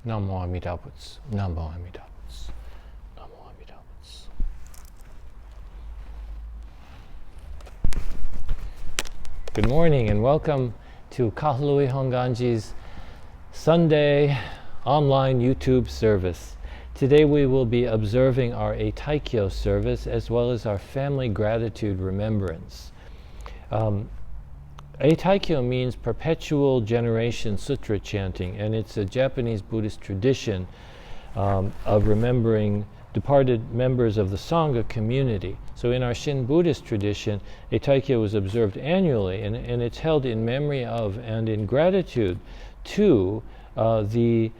Namo Amida Butsu. Namo Amida Butsu. Namo Amida Butsu. Good morning and welcome to Kahului Hongwanji's Sunday online YouTube service. Today we will be observing our Eitaikyo service as well as our family gratitude remembrance. Eitaikyo means perpetual generation sutra chanting, and it's a Japanese Buddhist tradition of remembering departed members of the Sangha community. So in our Shin Buddhist tradition, Eitaikyo is observed annually, and it's held in memory of and in gratitude to the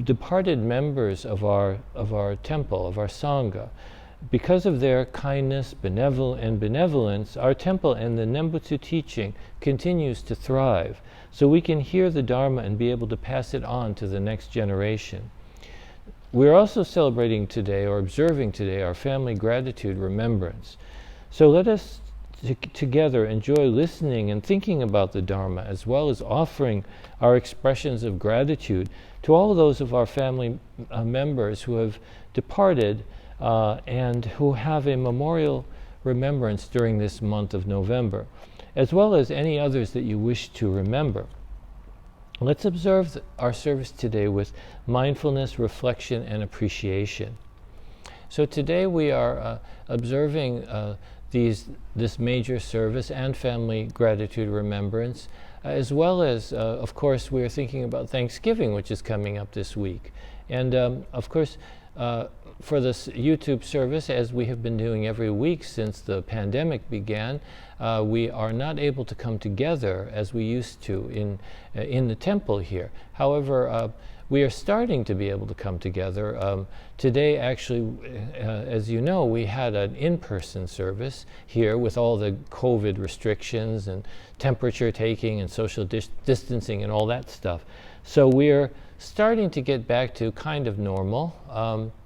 departed members of our temple, of our Sangha. Because of their kindness, benevolence, our temple and the Nembutsu teaching continues to thrive, so we can hear the Dharma and be able to pass it on to the next generation. We're also celebrating today, or observing today, our family gratitude remembrance. So let us together enjoy listening and thinking about the Dharma, as well as offering our expressions of gratitude to all those of our family members who have departed and who have a memorial remembrance during this month of November, as well as any others that you wish to remember. Let's observe our service today with mindfulness, reflection, and appreciation. So today we are observing this major service and family gratitude remembrance, as well as, of course, we are thinking about Thanksgiving, which is coming up this week. And of course, for this YouTube service, as we have been doing every week since the pandemic began, we are not able to come together as we used to in the temple here. However, we are starting to be able to come together. Today, actually, as you know, we had an in-person service here with all the COVID restrictions and temperature taking and social distancing and all that stuff. So we're starting to get back to kind of normal,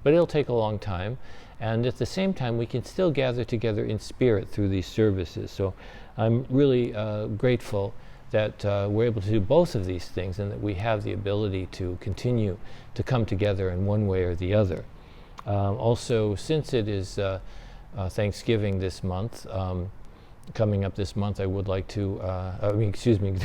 but it'll take a long time. And at the same time, we can still gather together in spirit through these services. So I'm really grateful that we're able to do both of these things, and that we have the ability to continue to come together in one way or the other. Also, since it is Thanksgiving this month, coming up this month, I would like to,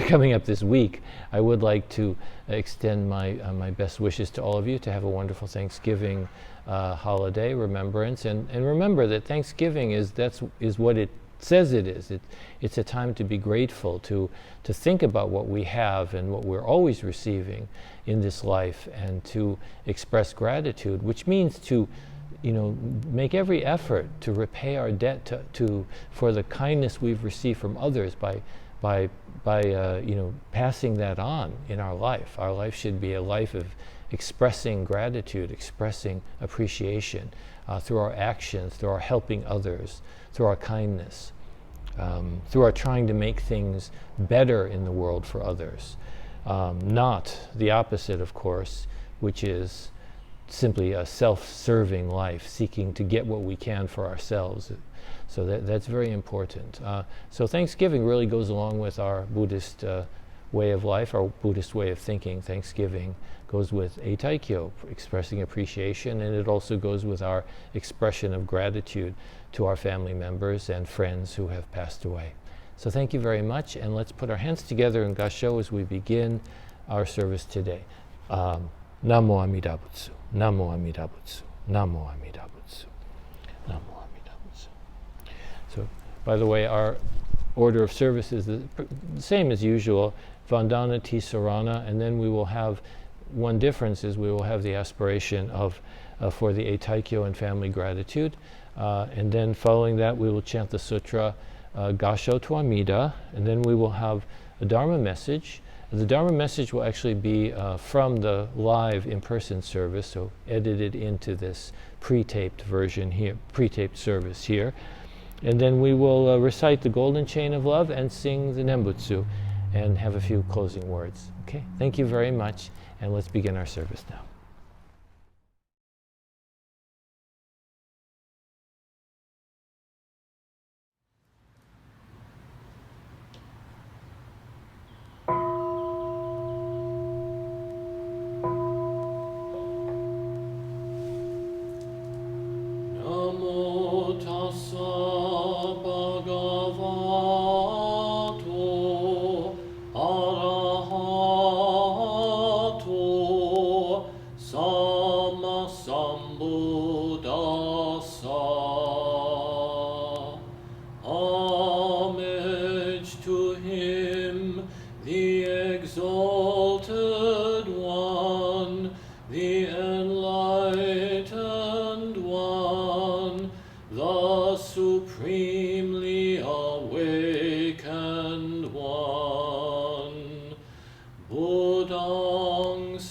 coming up this week, I would like to extend my best wishes to all of you to have a wonderful Thanksgiving holiday, remembrance, and remember that Thanksgiving is what it says it is. It's a time to be grateful, to think about what we have and what we're always receiving in this life, and to express gratitude, which means to make every effort to repay our debt for the kindness we've received from others by passing that on in our life. Our life should be a life of expressing gratitude, expressing appreciation through our actions, through our helping others, through our kindness, through our trying to make things better in the world for others. Not the opposite, of course, which is simply a self-serving life, seeking to get what we can for ourselves. So that's very important. So Thanksgiving really goes along with our Buddhist way of life, our Buddhist way of thinking. Thanksgiving goes with Eitaikyo, expressing appreciation, and it also goes with our expression of gratitude to our family members and friends who have passed away. So thank you very much, and let's put our hands together in Gasho as we begin our service today. Namo Amida Butsu. Namo Amida Butsu. Namo Amida Butsu. Namo Amida Butsu. So, by the way, our order of service is the same as usual, Vandana Tisarana, and then we will have, one difference is we will have the aspiration of for the Eitaikyo and family gratitude, and then following that we will chant the sutra Gasho to Amida, and then we will have a Dharma message. The Dharma message will actually be from the live in-person service, so edited into this pre-taped version here, pre-taped service here. And then we will recite the Golden Chain of Love and sing the Nembutsu and have a few closing words. Okay, thank you very much, and let's begin our service now.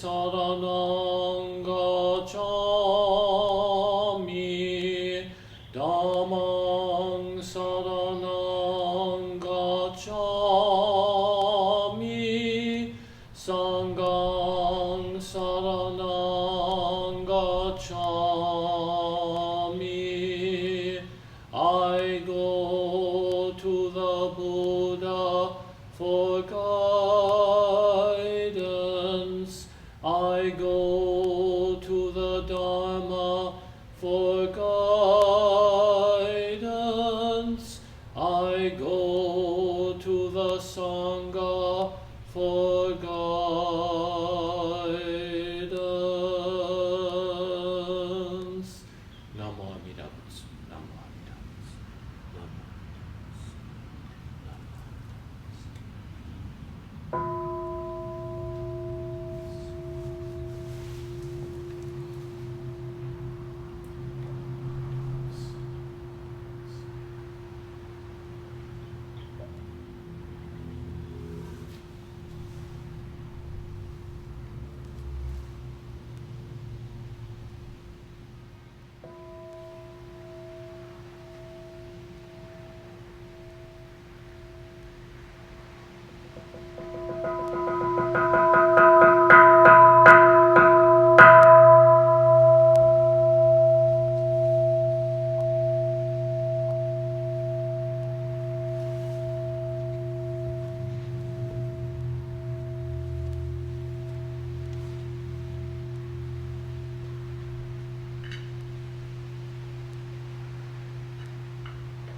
saranang gacchami, dhammang saranang gacchami, sanghang saranang gacchami. I go to the Buddha for guidance. I go to the Dharma for guidance. I go to the Sangha for guidance. Namo Amida Butsu. Namo Amida Butsu. Namo Amida Butsu. Namo Amida Butsu. Namo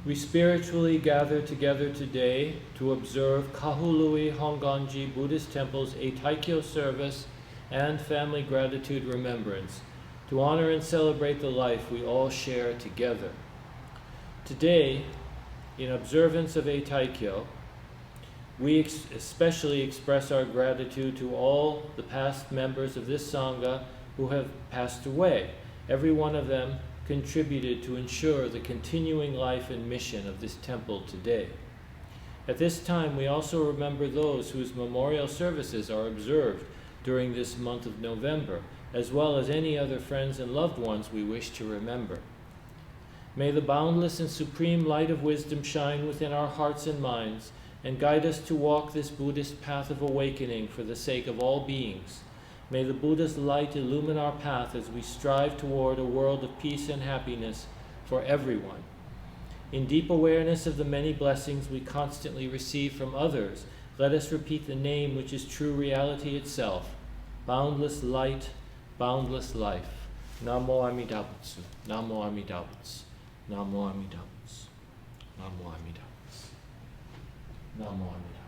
We spiritually gather together today to observe Kahului Hongwanji Buddhist Temple's Eitaikyo service and family gratitude remembrance, to honor and celebrate the life we all share together. Today, in observance of Eitaikyo, we especially express our gratitude to all the past members of this Sangha who have passed away. Every one of them contributed to ensure the continuing life and mission of this temple today. At this time, we also remember those whose memorial services are observed during this month of November, as well as any other friends and loved ones we wish to remember. May the boundless and supreme light of wisdom shine within our hearts and minds and guide us to walk this Buddhist path of awakening for the sake of all beings. May the Buddha's light illumine our path as we strive toward a world of peace and happiness for everyone. In deep awareness of the many blessings we constantly receive from others, let us repeat the name which is true reality itself: boundless light, boundless life. Namo Amida Butsu. Namo Amida Butsu. Namo Amida Butsu. Namo Amida Butsu. Namo Amida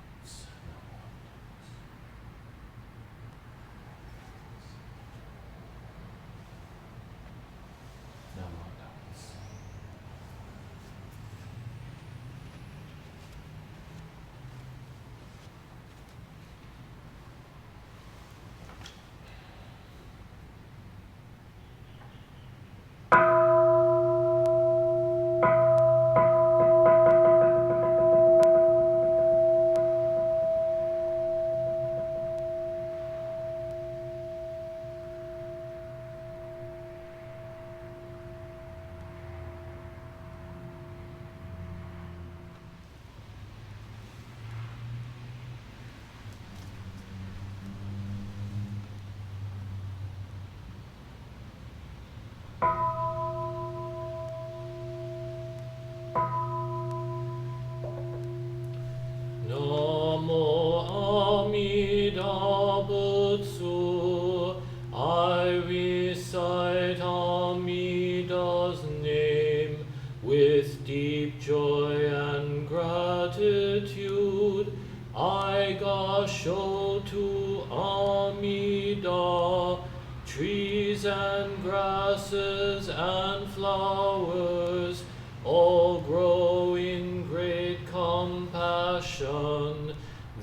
Butsu. I recite Amida's name with deep joy and gratitude. I gasho to Amida, trees and grasses and flowers all grow in great great compassion.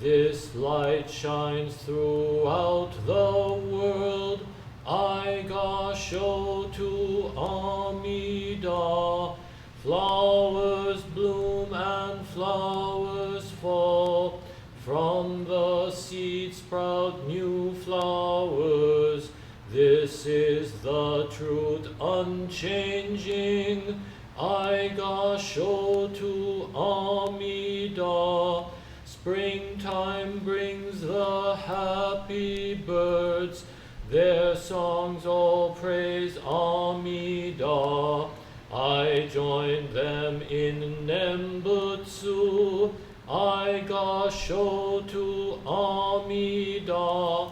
This light shines throughout the world. Aiga shotu Amida. Flowers bloom and flowers fall. From the seed sprout new flowers. This is the truth unchanging. Aiga shotu Amida. Springtime brings the happy birds. Their songs all praise Amida. I join them in Nembutsu. Aiga shotu Amida.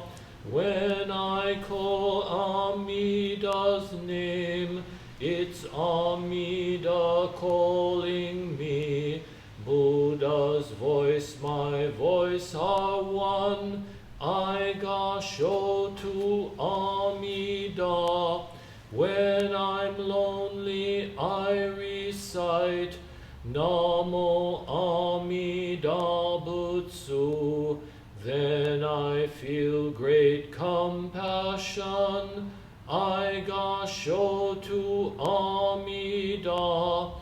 When I call Amida's name, it's Amida calling me. Buddha's voice, my voice are one. Aiga shotu Amida. When I'm lonely, I recite Namo Amida Butsu. Then I feel great compassion. Aiga shotu Amida.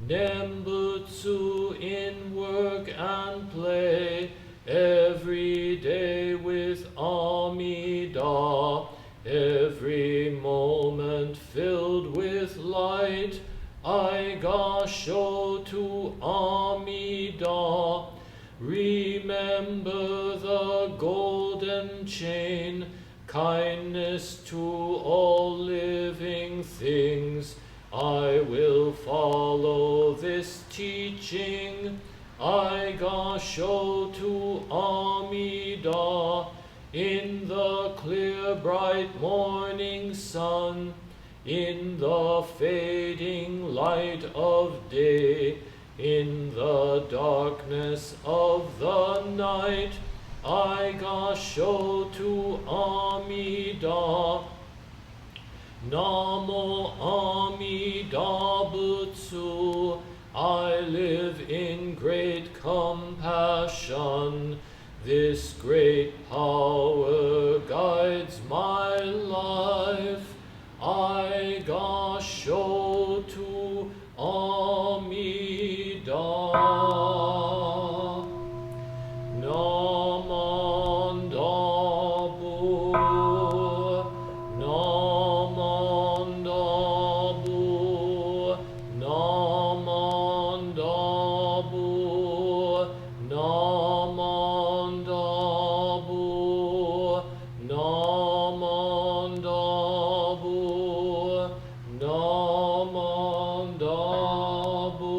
Nembutsu in work and play. Every day with Amida. Every moment filled with light. Aiga shotu Amida. Remember the golden chain. Kindness to all living things. I will follow this teaching. Aiga shotu Amida. In the clear bright morning sun, in the fading light of day, in the darkness of the night, Aiga shotu Amida. Namo Amida Butsu. I live in great compassion. This great power guides my life. Aiga shotu Amida. Namandabu. Namandabu. Namandabu. Namandabu. Namandabu. Namandabu.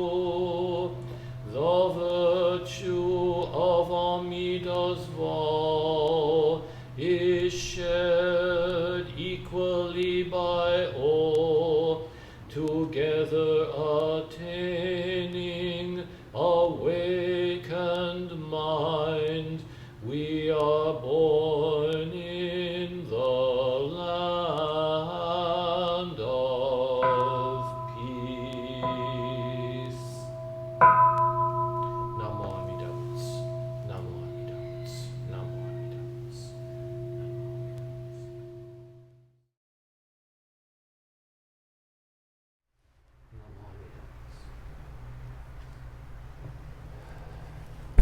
The virtue of Amida's vow is shared equally by all, together attaining awakened mind. We are born in the land of peace. Namo Amida Butsu. Namo Amida Butsu. Namo Amida Butsu. Namo Amida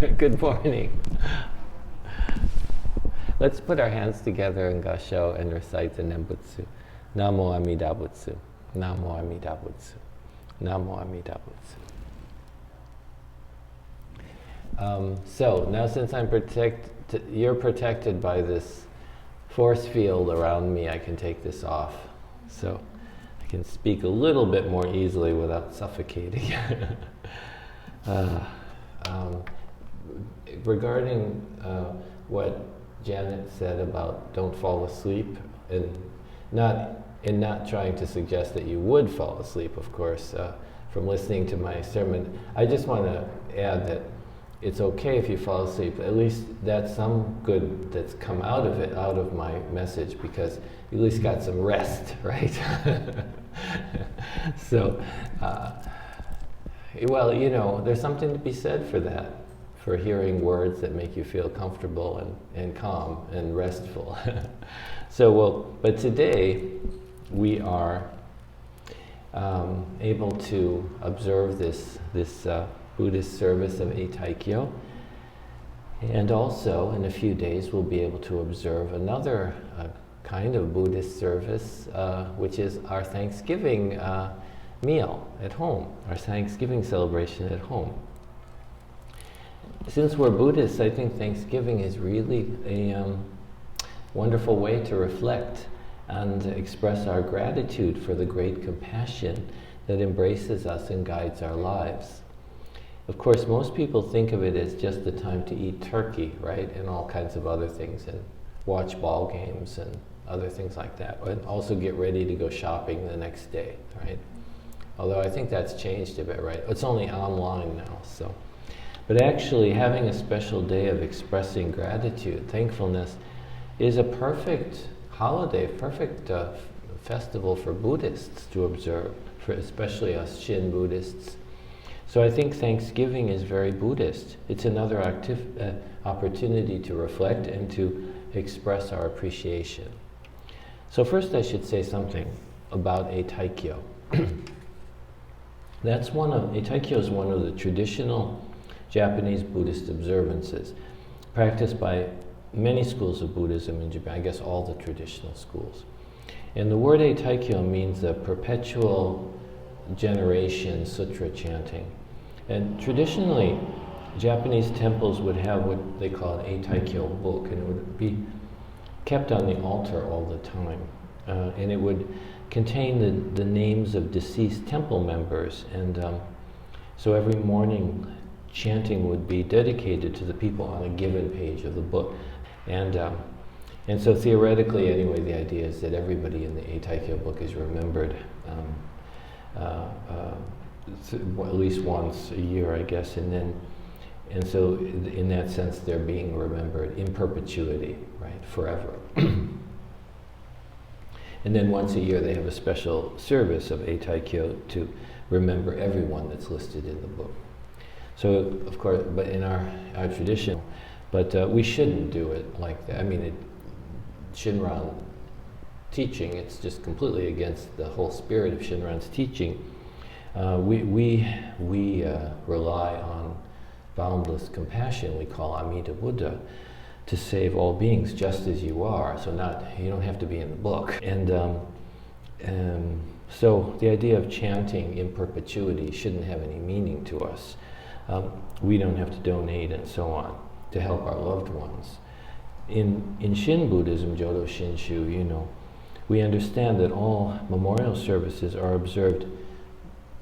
Butsu. Good morning. Let's put our hands together in Gasho and recite the Nembutsu. Namo Amida Butsu. Namo Amida Butsu. Namo Amida Butsu. So now, since you're protected by this force field around me, I can take this off. So I can speak a little bit more easily without suffocating. Regarding what Janet said about don't fall asleep, and not trying to suggest that you would fall asleep, of course, from listening to my sermon, I just want to add that it's okay if you fall asleep. At least that's some good that's come out of it, out of my message, because you at least got some rest, right? So, Well, there's something to be said for that, for hearing words that make you feel comfortable and calm and restful. But today we are able to observe this Buddhist service of Eitaikyo, and also in a few days we'll be able to observe another kind of Buddhist service, which is our Thanksgiving meal at home, our Thanksgiving celebration at home. Since we're Buddhists, I think Thanksgiving is really a wonderful way to reflect and express our gratitude for the great compassion that embraces us and guides our lives. Of course, most people think of it as just the time to eat turkey, right, and all kinds of other things, and watch ball games and other things like that, and also get ready to go shopping the next day, right? Although I think that's changed a bit, right? It's only online now, so. But actually, having a special day of expressing gratitude, thankfulness, is a perfect holiday, perfect festival for Buddhists to observe, for especially us Shin Buddhists. So I think Thanksgiving is very Buddhist. It's another opportunity to reflect and to express our appreciation. So first I should say something about Eitaikyo. Eitaikyo is one of the traditional Japanese Buddhist observances, practiced by many schools of Buddhism in Japan, I guess all the traditional schools. And the word Eitaikyo means a perpetual generation sutra chanting. And traditionally, Japanese temples would have what they call an Eitaikyo book, and it would be kept on the altar all the time. And it would contain the names of deceased temple members. And so every morning, chanting would be dedicated to the people on a given page of the book. And so theoretically, anyway, the idea is that everybody in the Eitaikyo book is remembered at least once a year, I guess, and so in that sense, they're being remembered in perpetuity, right, forever. And then once a year, they have a special service of Eitaikyo to remember everyone that's listed in the book. So, of course, but in our tradition, but we shouldn't do it like that. I mean, Shinran teaching, it's just completely against the whole spirit of Shinran's teaching. We rely on boundless compassion, we call Amida Buddha, to save all beings just as you are. So you don't have to be in the book. And so the idea of chanting in perpetuity shouldn't have any meaning to us. We don't have to donate and so on to help our loved ones. In Shin Buddhism, Jodo Shinshu, we understand that all memorial services are observed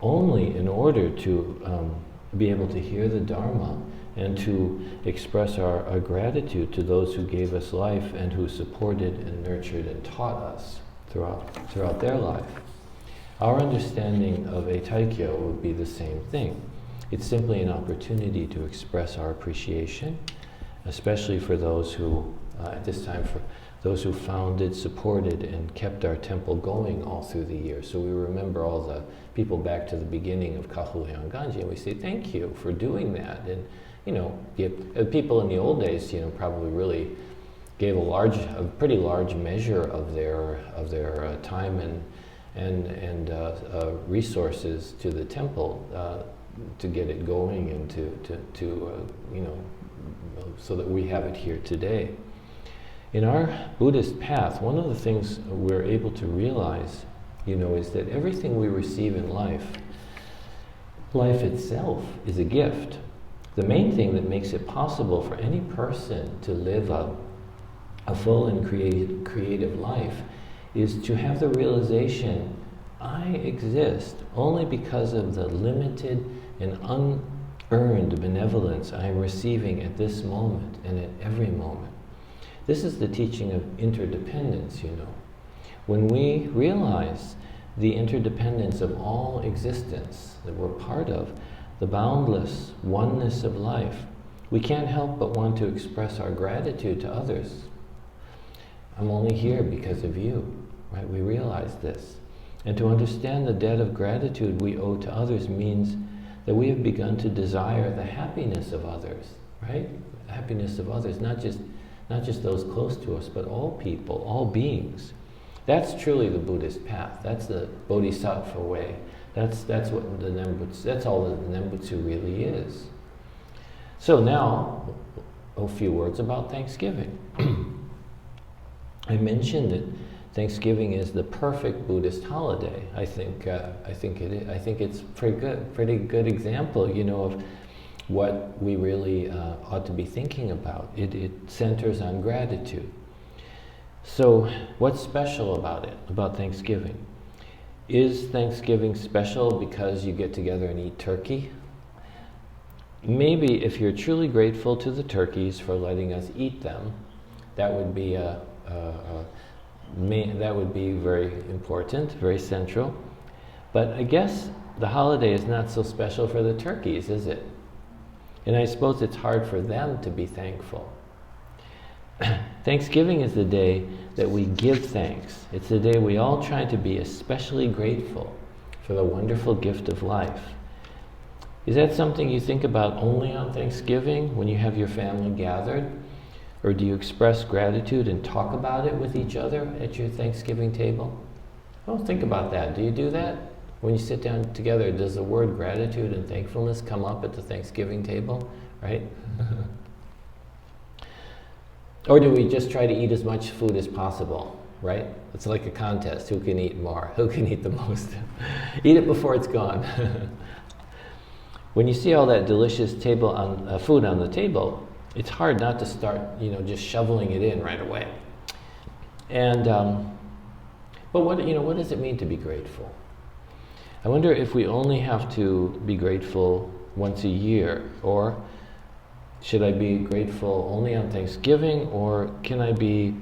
only in order to be able to hear the Dharma and to express our gratitude to those who gave us life and who supported and nurtured and taught us throughout their life. Our understanding of Eitaikyo would be the same thing. It's simply an opportunity to express our appreciation, especially for those who, at this time, for those who founded, supported, and kept our temple going all through the year. So we remember all the people back to the beginning of Kahului Hongwanji, and we say thank you for doing that. And people in the old days, probably really gave a pretty large measure of their time and resources to the temple to get it going and to so that we have it here today. In our Buddhist path, one of the things we're able to realize, is that everything we receive in life itself is a gift. The main thing that makes it possible for any person to live a full and creative life is to have the realization, I exist only because of the limited and unearned benevolence I am receiving at this moment and at every moment. This is the teaching of interdependence, When we realize the interdependence of all existence that we're part of, the boundless oneness of life, we can't help but want to express our gratitude to others. I'm only here because of you, right? We realize this. And to understand the debt of gratitude we owe to others means that we have begun to desire the happiness of others, right? Happiness of others, not just those close to us, but all people, all beings. That's truly the Buddhist path. That's the Bodhisattva way. That's what the Nembutsu, that's all the Nembutsu really is. So now, a few words about Thanksgiving. I mentioned that Thanksgiving is the perfect Buddhist holiday. I think it is. I think it's pretty good example, you know, of what we really ought to be thinking about. It centers on gratitude. So, what's special about it, about Thanksgiving? Is Thanksgiving special because you get together and eat turkey? Maybe if you're truly grateful to the turkeys for letting us eat them, that would be that would be very important, very central. But I guess the holiday is not so special for the turkeys, is it? And I suppose it's hard for them to be thankful. Thanksgiving is the day that we give thanks. It's the day we all try to be especially grateful for the wonderful gift of life. Is that something you think about only on Thanksgiving when you have your family gathered? Or do you express gratitude and talk about it with each other at your Thanksgiving table? Well, think about that. Do you do that? When you sit down together, does the word gratitude and thankfulness come up at the Thanksgiving table, right? Or do we just try to eat as much food as possible, right? It's like a contest. Who can eat more? Who can eat the most? Eat it before it's gone. When you see all that delicious food on the table, it's hard not to start, you know, just shoveling it in right away. And but what does it mean to be grateful? I wonder if we only have to be grateful once a year, or should I be grateful only on Thanksgiving, or can I be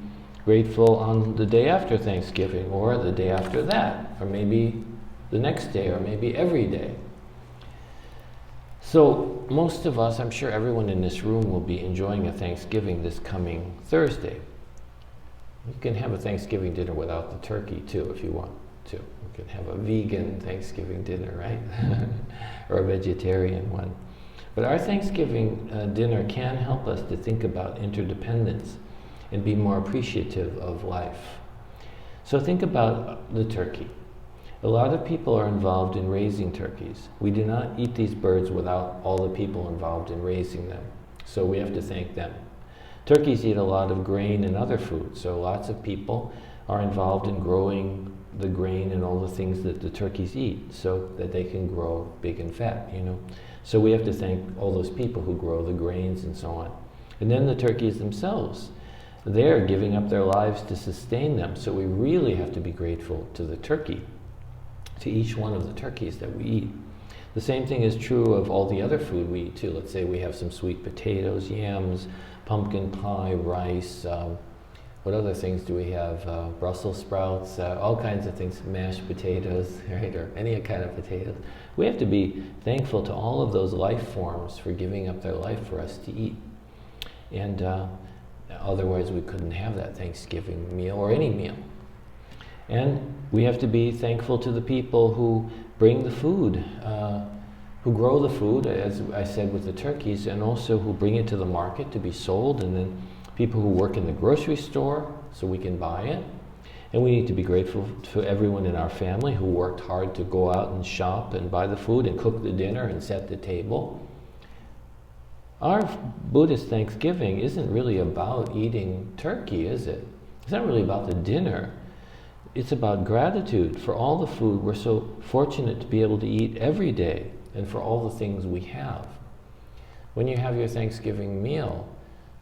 grateful on the day after Thanksgiving, or the day after that, or maybe the next day, or maybe every day? So most of us, I'm sure everyone in this room, will be enjoying a Thanksgiving this coming Thursday. You can have a Thanksgiving dinner without the turkey too, if you want to. You can have a vegan Thanksgiving dinner, right? Or a vegetarian one. But our Thanksgiving dinner can help us to think about interdependence and be more appreciative of life. So think about the turkey. A lot of people are involved in raising turkeys. We do not eat these birds without all the people involved in raising them. So we have to thank them. Turkeys eat a lot of grain and other food, so lots of people are involved in growing the grain and all the things that the turkeys eat so that they can grow big and fat, you know. So we have to thank all those people who grow the grains and so on. And then the turkeys themselves. They're giving up their lives to sustain them, so we really have to be grateful to the turkey, to each one of the turkeys that we eat. The same thing is true of all the other food we eat too. Let's say we have some sweet potatoes, yams, pumpkin pie, rice, what other things do we have? Brussels sprouts, all kinds of things, mashed potatoes, right, or any kind of potatoes. We have to be thankful to all of those life forms for giving up their life for us to eat. And otherwise we couldn't have that Thanksgiving meal or any meal. And we have to be thankful to the people who bring the food, who grow the food, as I said with the turkeys, and also who bring it to the market to be sold, and then people who work in the grocery store so we can buy it. And we need to be grateful to everyone in our family who worked hard to go out and shop and buy the food and cook the dinner and set the table. Our Buddhist Thanksgiving isn't really about eating turkey, is it? It's not really about the dinner. It's about gratitude for all the food we're so fortunate to be able to eat every day, and for all the things we have. When you have your Thanksgiving meal,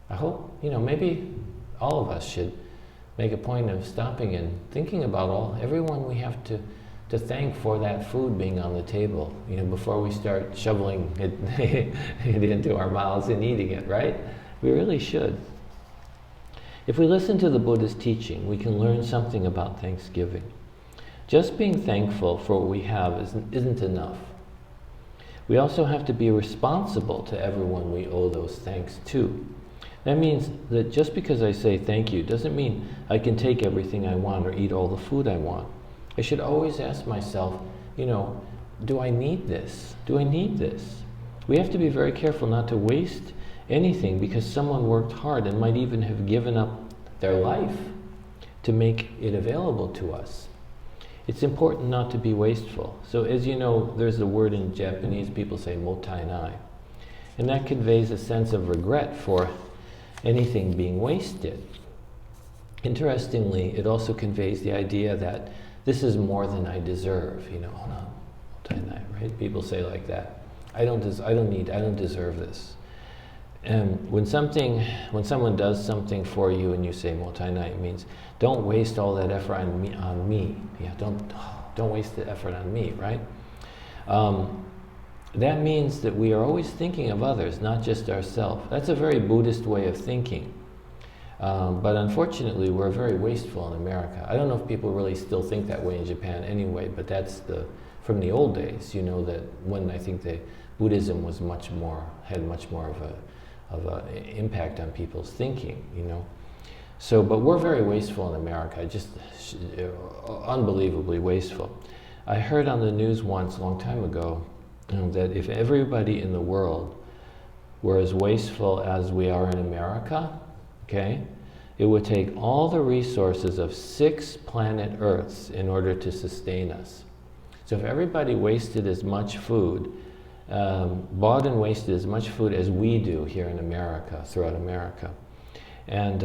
I hope, maybe all of us should make a point of stopping and thinking about everyone we have to thank for that food being on the table, before we start shoveling it into our mouths and eating it, right? We really should. If we listen to the Buddha's teaching, we can learn something about Thanksgiving. Just being thankful for what we have isn't enough. We also have to be responsible to everyone we owe those thanks to. That means that just because I say thank you doesn't mean I can take everything I want or eat all the food I want. I should always ask myself, do I need this? Do I need this? We have to be very careful not to waste anything because someone worked hard and might even have given up their life to make it available to us. It's important not to be wasteful. So as you know, there's a word in Japanese, people say mottainai. And that conveys a sense of regret for anything being wasted. Interestingly, it also conveys the idea that this is more than I deserve, you know, right? People say like that. I don't deserve this. And when someone does something for you and you say mottainai, it means don't waste all that effort on me. Yeah, don't waste the effort on me, right? That means that we are always thinking of others, not just ourselves. That's a very Buddhist way of thinking. But unfortunately, we're very wasteful in America. I don't know if people really still think that way in Japan anyway, but that's from the old days, you know, that when I think Buddhism was had much more of an impact on people's thinking, you know. So, but we're very wasteful in America, just unbelievably wasteful. I heard on the news once, a long time ago, that if everybody in the world were as wasteful as we are in America, okay, it would take all the resources of 6 planet Earths in order to sustain us. So if everybody wasted as much food, bought and wasted as much food as we do here in America, throughout America, and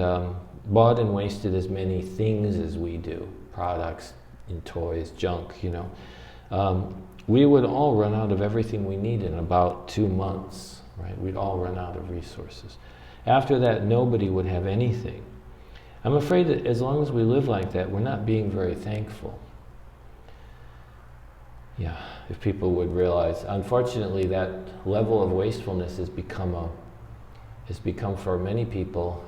bought and wasted as many things as we do, products and toys, junk, you know, we would all run out of everything we need in about 2 months, right? We'd all run out of resources. After that, nobody would have anything. I'm afraid that as long as we live like that, we're not being very thankful. Yeah, if people would realize. Unfortunately, that level of wastefulness has become for many people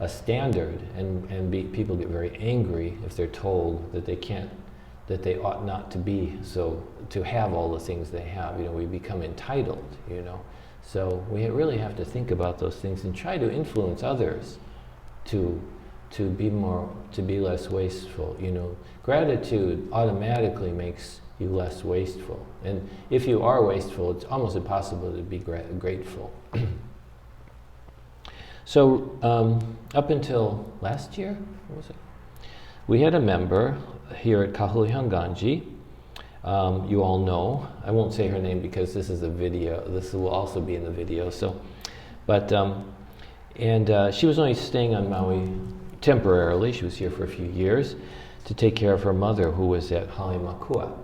a standard, and people get very angry if they're told that they ought not to have all the things they have. You know, we become entitled, you know. So we really have to think about those things and try to influence others to be less wasteful. You know, gratitude automatically makes you less wasteful. And if you are wasteful, it's almost impossible to be grateful. So up until last year, what was it? We had a member here at Kahului Hongwanji. You all know. I won't say her name because this is a video. This will also be in the video. So, but she was only staying on Maui temporarily. She was here for a few years to take care of her mother, who was at Halemakua.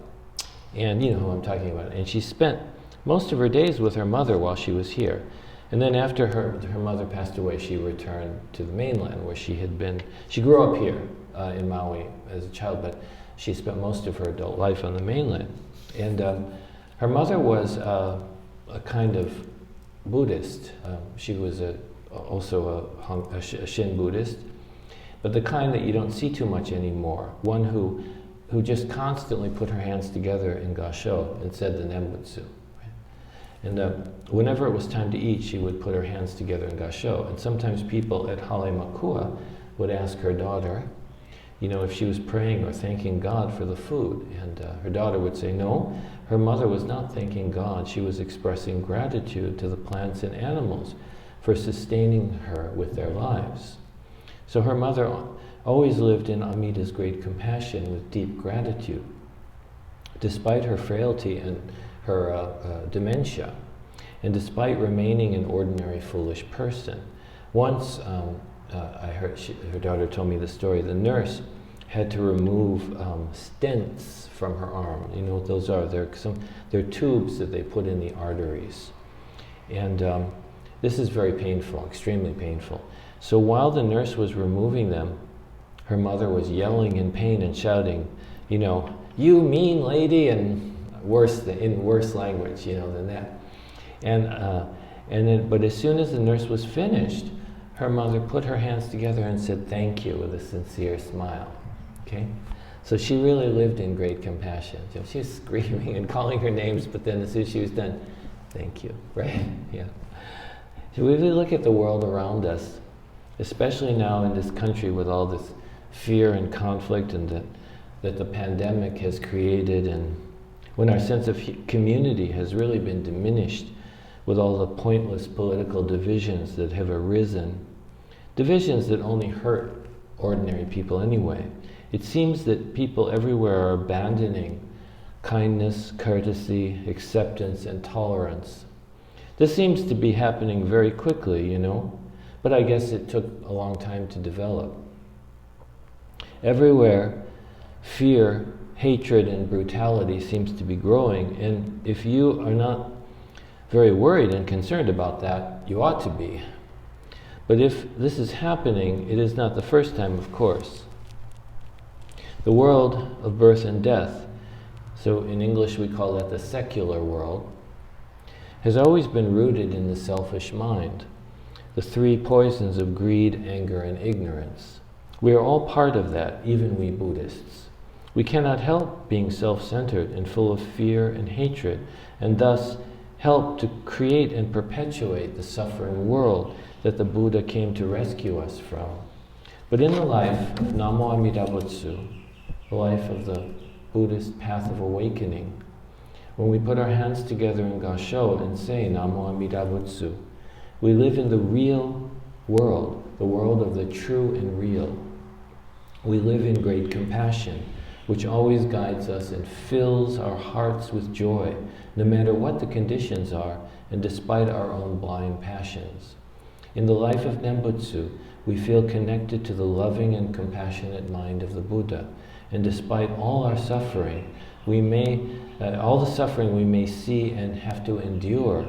And you know who I'm talking about. And she spent most of her days with her mother while she was here. And then after her mother passed away, she returned to the mainland where she had been. She grew up here in Maui as a child, but she spent most of her adult life on the mainland. And her mother was a kind of Buddhist. She was also a Shin Buddhist, but the kind that you don't see too much anymore. One who just constantly put her hands together in Gasho and said the Nembutsu. And whenever it was time to eat, she would put her hands together in Gasho. And sometimes people at Halemakua would ask her daughter, you know, if she was praying or thanking God for the food. And her daughter would say, no, her mother was not thanking God. She was expressing gratitude to the plants and animals for sustaining her with their lives. So her mother always lived in Amida's great compassion with deep gratitude, despite her frailty and her dementia, and despite remaining an ordinary foolish person. Once, I heard her daughter told me the story, the nurse had to remove stents from her arm. You know what those are? They're tubes that they put in the arteries. And this is very painful, extremely painful. So while the nurse was removing them, her mother was yelling in pain and shouting, you know, you mean lady, and in worse language, you know, than that. But as soon as the nurse was finished, her mother put her hands together and said thank you with a sincere smile. Okay? So she really lived in great compassion. You know, she was screaming and calling her names, but then as soon as she was done, thank you, right? Yeah. So we really look at the world around us, especially now in this country with all this fear and conflict and that the pandemic has created, and when our sense of community has really been diminished with all the pointless political divisions that have arisen, divisions that only hurt ordinary people anyway. It seems that people everywhere are abandoning kindness, courtesy, acceptance, and tolerance. This seems to be happening very quickly, you know, but I guess it took a long time to develop. Everywhere, fear, hatred, and brutality seems to be growing, and if you are not very worried and concerned about that, you ought to be. But if this is happening, it is not the first time, of course. The world of birth and death, so in English we call that the secular world, has always been rooted in the selfish mind, the three poisons of greed, anger, and ignorance. We are all part of that, even we Buddhists. We cannot help being self-centered and full of fear and hatred, and thus help to create and perpetuate the suffering world that the Buddha came to rescue us from. But in the life of Namo Amida Butsu, the life of the Buddhist path of awakening, when we put our hands together in Gasho and say Namo Amida Butsu, we live in the real world, the world of the true and real. We live in great compassion, which always guides us and fills our hearts with joy, no matter what the conditions are, and despite our own blind passions. In the life of Nembutsu, we feel connected to the loving and compassionate mind of the Buddha, and despite all our suffering, all the suffering we may see and have to endure,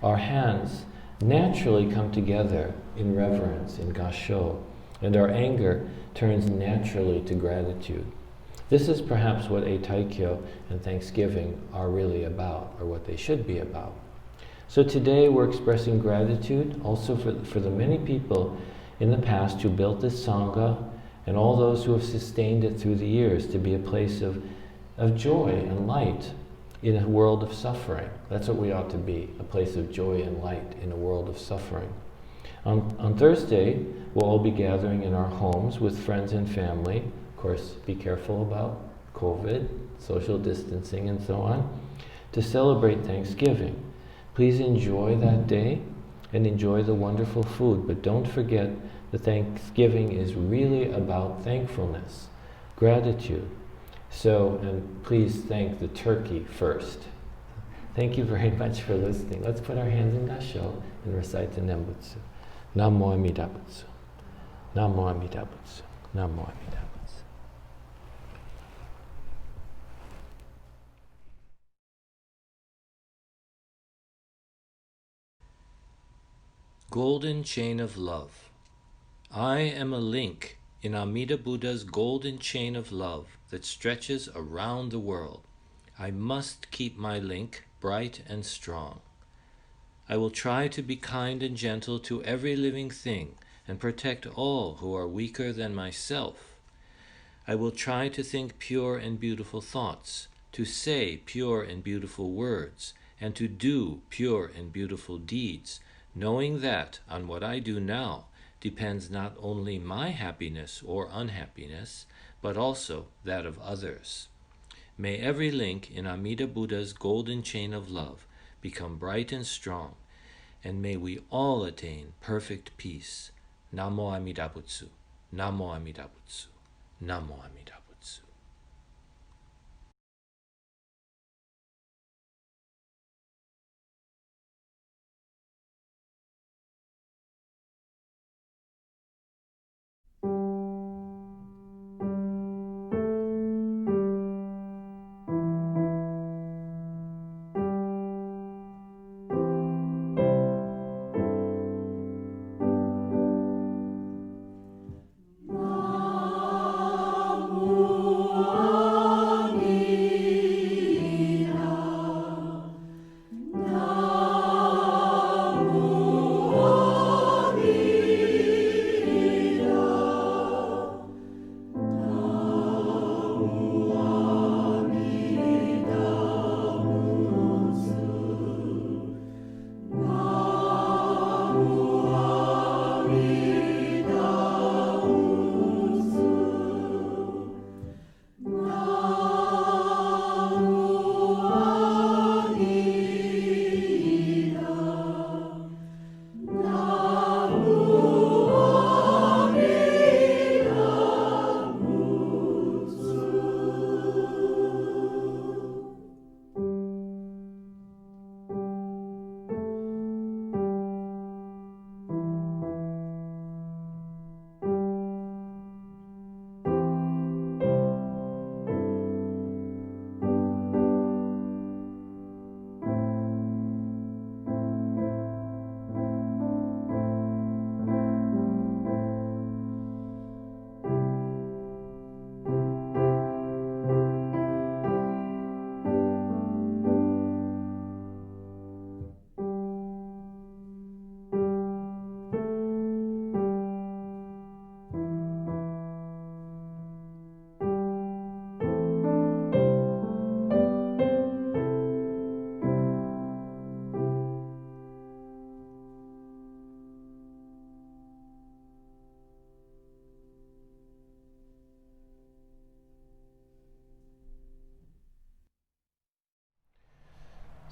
our hands naturally come together in reverence, in Gasho, and our anger turns naturally to gratitude. This is perhaps what Eitaikyo and Thanksgiving are really about, or what they should be about. So today we're expressing gratitude also for the many people in the past who built this Sangha, and all those who have sustained it through the years to be a place of joy and light in a world of suffering. That's what we ought to be, a place of joy and light in a world of suffering. On Thursday, we'll all be gathering in our homes with friends and family. Of course, be careful about COVID, social distancing, and so on, to celebrate Thanksgiving. Please enjoy that day and enjoy the wonderful food, but don't forget that Thanksgiving is really about thankfulness, gratitude. So, and please thank the turkey first. Thank you very much for listening. Let's put our hands in Gasho and recite the Nembutsu. Namo Amida Butsu. Namo Amida Butsu. Namo Amida Butsu. Golden Chain of Love. I am a link in Amida Buddha's golden chain of love that stretches around the world. I must keep my link bright and strong. I will try to be kind and gentle to every living thing and protect all who are weaker than myself. I will try to think pure and beautiful thoughts, to say pure and beautiful words, and to do pure and beautiful deeds, knowing that on what I do now depends not only my happiness or unhappiness, but also that of others. May every link in Amida Buddha's golden chain of love become bright and strong, and may we all attain perfect peace. Namo Amida Butsu. Namo Amida Butsu. Namo Amida Butsu. Namo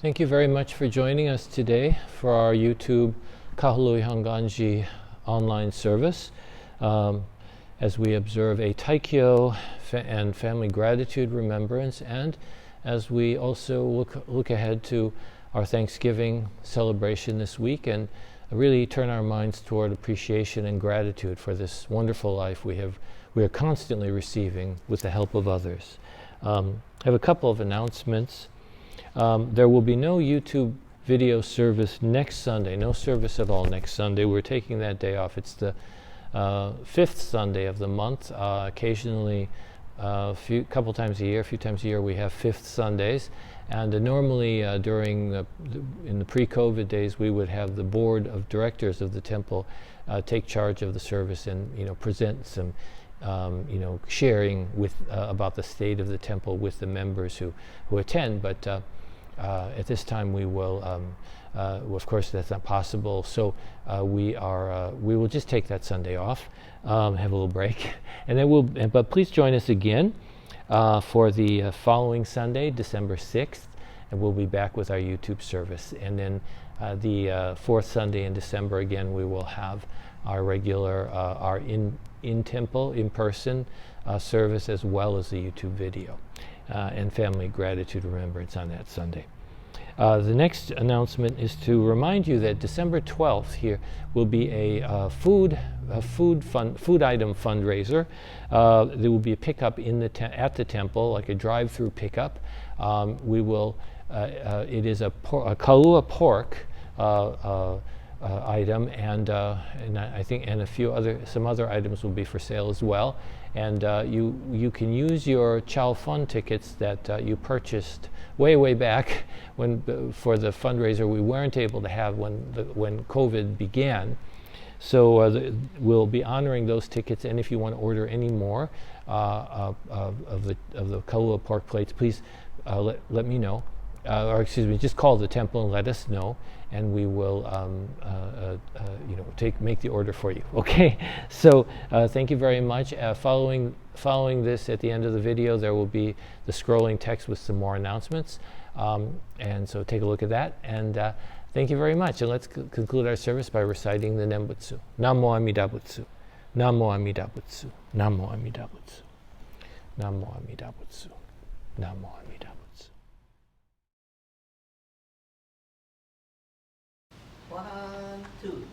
Thank you very much for joining us today for our YouTube Kahului Hongwanji online service. As we observe Eitaikyo and family gratitude remembrance, and as we also look ahead to our Thanksgiving celebration this week, and really turn our minds toward appreciation and gratitude for this wonderful life we are constantly receiving with the help of others. I have a couple of announcements. There will be no YouTube video service next Sunday, no service at all next Sunday. We're taking that day off. It's the fifth Sunday of the month. Occasionally, a few times a year, we have fifth Sundays. And normally, in the pre-COVID days, we would have the board of directors of the temple take charge of the service and present some, sharing about the state of the temple with the members who attend. But at this time, we will. Of course, that's not possible. So we will just take that Sunday off, have a little break, and then but please join us again for the following Sunday, December 6th, and we'll be back with our YouTube service. And then the fourth Sunday in December, again, we will have our regular, our in-temple, in-person service, as well as the YouTube video and family gratitude remembrance on that Sunday. The next announcement is to remind you that December 12th here will be a food item fundraiser. There will be a pickup at the temple, like a drive-through pickup. It is a kalua pork item, and I think some other items will be for sale as well. And you can use your Chow Fun tickets that you purchased way back for the fundraiser we weren't able to have when COVID began. So we'll be honoring those tickets, and if you want to order any more of the kalua pork plates, please let me know. Or excuse me, just call the temple and let us know, and we will make the order for you. Okay, so thank you very much. Following this, at the end of the video, there will be the scrolling text with some more announcements, and so take a look at that. And thank you very much. And let's conclude our service by reciting the Nembutsu. Namo Amida Butsu. Namo Amida Butsu. Namo Amida Butsu. Namo Amida Butsu. Namo Amida Butsu. 1, 2.